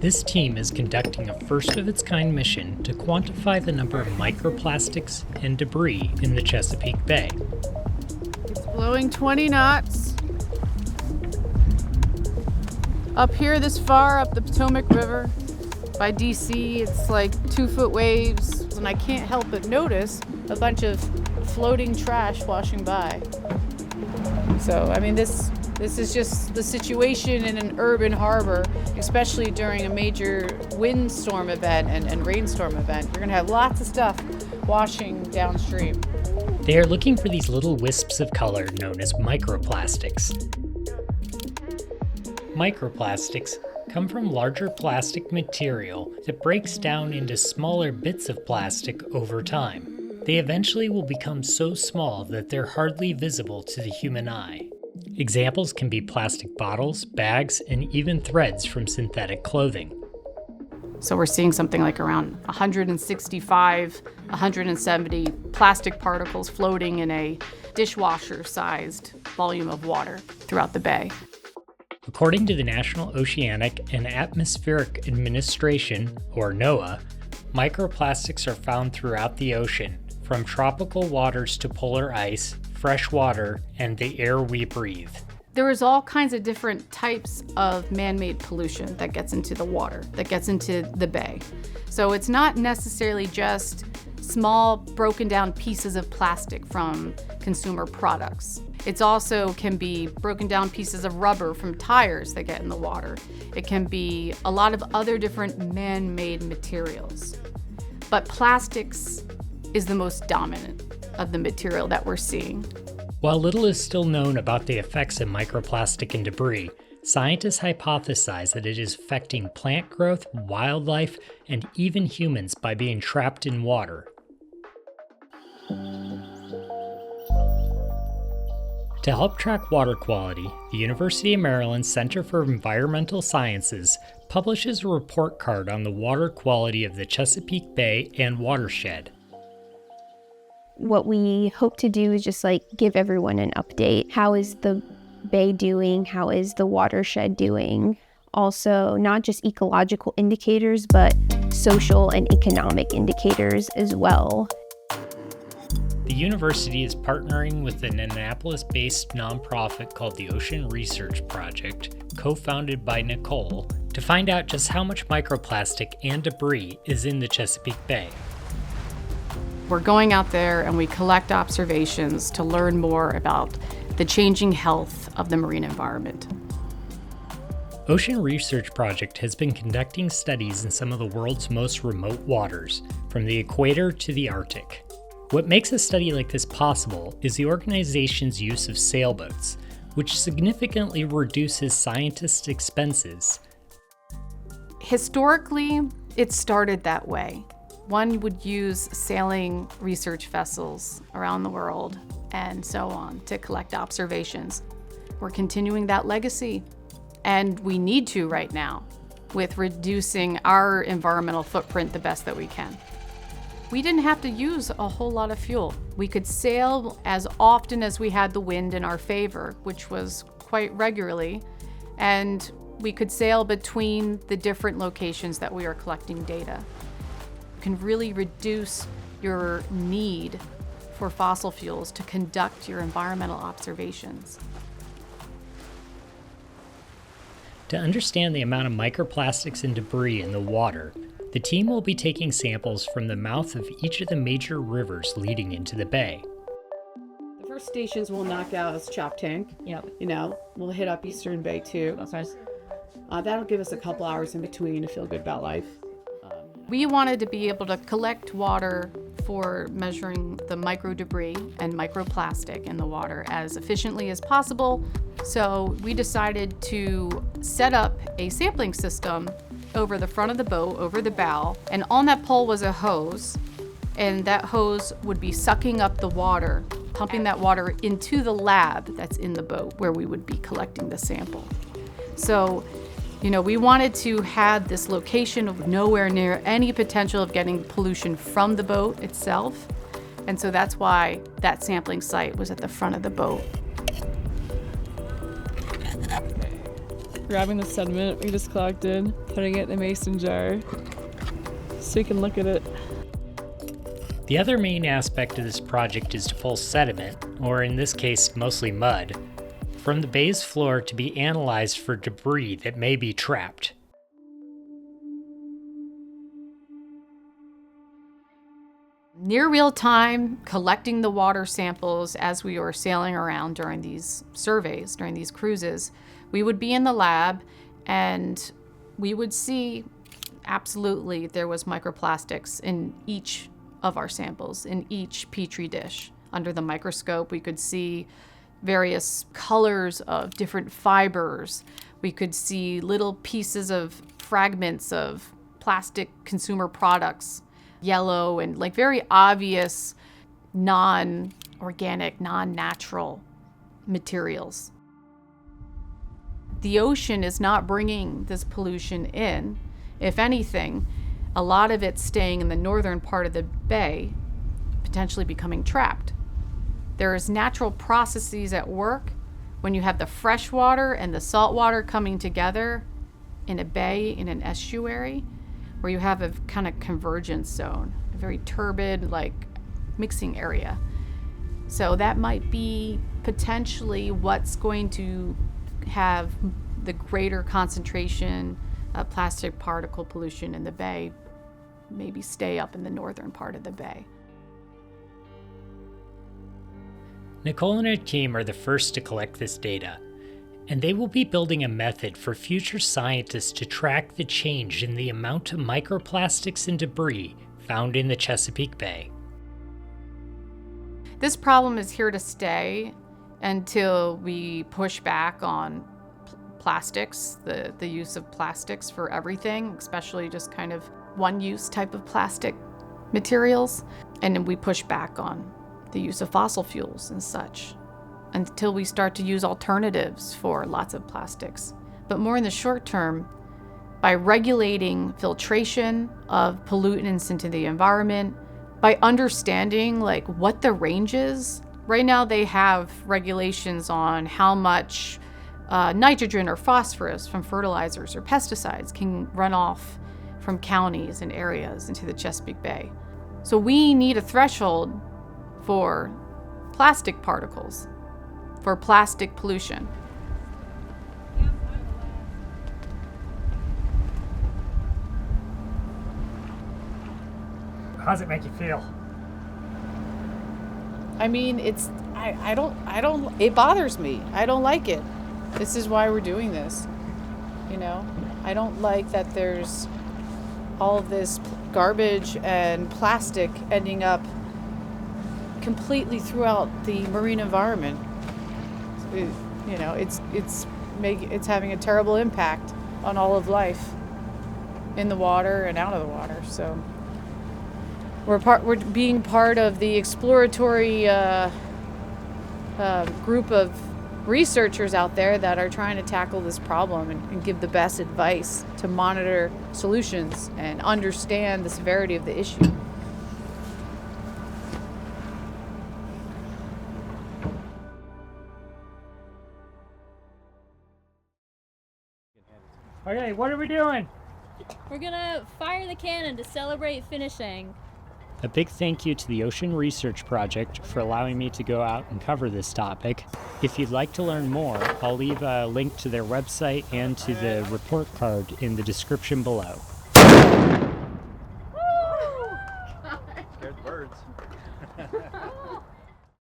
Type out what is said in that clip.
This team is conducting a first-of-its-kind mission to quantify the number of microplastics and debris in the Chesapeake Bay. It's blowing 20 knots. Up here this far, up the Potomac River by DC, it's like 2-foot waves, and I can't help but notice a bunch of floating trash washing by. So, I mean, this is just the situation in an urban harbor, especially during a major windstorm event and rainstorm event. You're going to have lots of stuff washing downstream. They are looking for these little wisps of color known as microplastics. Microplastics come from larger plastic material that breaks down into smaller bits of plastic over time. They eventually will become so small that they're hardly visible to the human eye. Examples can be plastic bottles, bags, and even threads from synthetic clothing. So we're seeing something like around 165, 170 plastic particles floating in a dishwasher-sized volume of water throughout the bay. According to the National Oceanic and Atmospheric Administration, or NOAA, microplastics are found throughout the ocean, from tropical waters to polar ice, fresh water, and the air we breathe. There is all kinds of different types of man-made pollution that gets into the water, that gets into the bay. So it's not necessarily just small broken down pieces of plastic from consumer products. It also can be broken down pieces of rubber from tires that get in the water. It can be a lot of other different man-made materials. But plastics is the most dominant of the material that we're seeing. While little is still known about the effects of microplastic and debris, scientists hypothesize that it is affecting plant growth, wildlife, and even humans by being trapped in water. To help track water quality, the University of Maryland Center for Environmental Sciences publishes a report card on the water quality of the Chesapeake Bay and watershed. What we hope to do is just give everyone an update. How is the bay doing? How is the watershed doing? Also, not just ecological indicators, but social and economic indicators as well. The university is partnering with an Annapolis-based nonprofit called the Ocean Research Project, co-founded by Nicole, to find out just how much microplastic and debris is in the Chesapeake Bay. We're going out there and we collect observations to learn more about the changing health of the marine environment. Ocean Research Project has been conducting studies in some of the world's most remote waters, from the equator to the Arctic. What makes a study like this possible is the organization's use of sailboats, which significantly reduces scientists' expenses. Historically, it started that way. One would use sailing research vessels around the world and so on to collect observations. We're continuing that legacy, and we need to right now with reducing our environmental footprint the best that we can. We didn't have to use a whole lot of fuel. We could sail as often as we had the wind in our favor, which was quite regularly, and we could sail between the different locations that we are collecting data. You can really reduce your need for fossil fuels to conduct your environmental observations. To understand the amount of microplastics and debris in the water, the team will be taking samples from the mouth of each of the major rivers leading into the bay. The first stations we'll knock out is Chop Tank. Yep. We'll hit up Eastern Bay too. That's nice. That'll give us a couple hours in between to feel good about life. We wanted to be able to collect water for measuring the micro debris and microplastic in the water as efficiently as possible. So we decided to set up a sampling system over the front of the boat, over the bow, and on that pole was a hose, and that hose would be sucking up the water, pumping that water into the lab that's in the boat where we would be collecting the sample. So, we wanted to have this location of nowhere near any potential of getting pollution from the boat itself, and so that's why that sampling site was at the front of the boat. grabbing the sediment we just collected, putting it in a mason jar so we can look at it. The other main aspect of this project is to pull sediment, or in this case mostly mud, from the bay's floor to be analyzed for debris that may be trapped. Near real time, collecting the water samples as we were sailing around during these surveys, during these cruises, we would be in the lab and we would see absolutely there was microplastics in each of our samples, in each petri dish. Under the microscope, we could see various colors of different fibers. We could see little pieces of fragments of plastic consumer products, yellow and like very obvious non-organic, non-natural materials. The ocean is not bringing this pollution in. If anything, a lot of it's staying in the northern part of the bay, potentially becoming trapped. There's natural processes at work when you have the fresh water and the salt water coming together in a bay, in an estuary, where you have a kind of convergence zone, a very turbid, like, mixing area. So that might be potentially what's going to have the greater concentration of plastic particle pollution in the bay, maybe stay up in the northern part of the bay. Nicole and her team are the first to collect this data, and they will be building a method for future scientists to track the change in the amount of microplastics and debris found in the Chesapeake Bay. This problem is here to stay until we push back on plastics, the use of plastics for everything, especially just kind of one-use type of plastic materials, and then we push back on the use of fossil fuels and such, until we start to use alternatives for lots of plastics. But more in the short term, by regulating filtration of pollutants into the environment, by understanding like what the range is. Right now they have regulations on how much nitrogen or phosphorus from fertilizers or pesticides can run off from counties and areas into the Chesapeake Bay. So we need a threshold for plastic particles, for plastic pollution. How does it make you feel? I mean, I don't, it bothers me. I don't like it. This is why we're doing this. You know, I don't like that there's all of this garbage and plastic ending up completely throughout the marine environment. You know, it's having a terrible impact on all of life in the water and out of the water. So we're being part of the exploratory group of researchers out there that are trying to tackle this problem and give the best advice to monitor solutions and understand the severity of the issue. Okay, what are we doing? We're gonna fire the cannon to celebrate finishing. A big thank you to the Ocean Research Project for allowing me to go out and cover this topic. If you'd like to learn more, I'll leave a link to their website and to the report card in the description below. Scared birds.